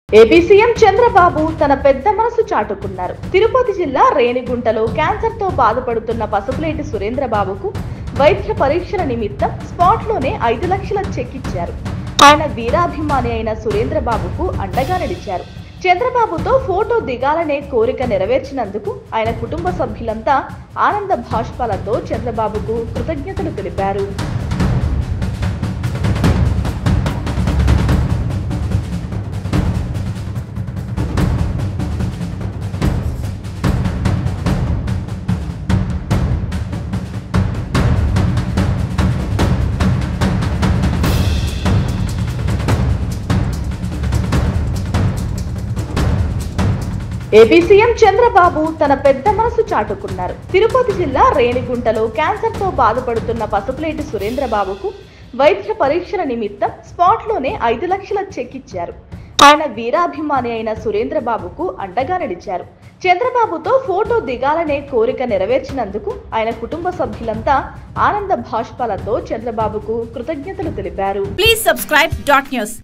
AP CM Chandrababu తన పెద్ద మనసు చాటుకున్నారు. తిరుపతి జిల్లా రేణిగుంటలో క్యాన్సర్ తో బాధపడుతున్న పసుపులేటి సురేంద్రబాబుకు వైద్య పరీక్షల నిమిత్తం స్పాట్ లోనే 5 లక్షల చెక్ ఇచ్చారు. ఆయన వీరాభిమాని అయిన సురేంద్రబాబుకు అండగా నిలిచారు. చంద్రబాబుతో ఫోటో దిగాలనే కోరిక నెరవేర్చినందుకు ఆయన కుటుంబ సభ్యులంతా ఆనంద భాష్పాలతో చంద్రబాబుకు కృతజ్ఞతలు తెలిపారు. ఏపీ సీఎం చంద్రబాబు తన పెద్ద మనసు చాటుకున్నారు. తిరుపతి జిల్లా రేణిగుంటలో క్యాన్సర్ తో బాధపడుతున్న పసుపులేటి సురేంద్రబాబుకు వైద్య పరీక్షల నిమిత్తం స్పాట్ లోనే 5 లక్షల చెక్ ఇచ్చారు. ఆయన వీరాభిమాని అయిన సురేంద్రబాబుకు అండగా నిలిచారు. చంద్రబాబుతో ఫోటో దిగాలనే కోరిక నెరవేర్చినందుకు ఆయన కుటుంబ సభ్యులంతా ఆనంద భాష్పాలతో చంద్రబాబుకు కృతజ్ఞతలు తెలిపారు. Please subscribe .news.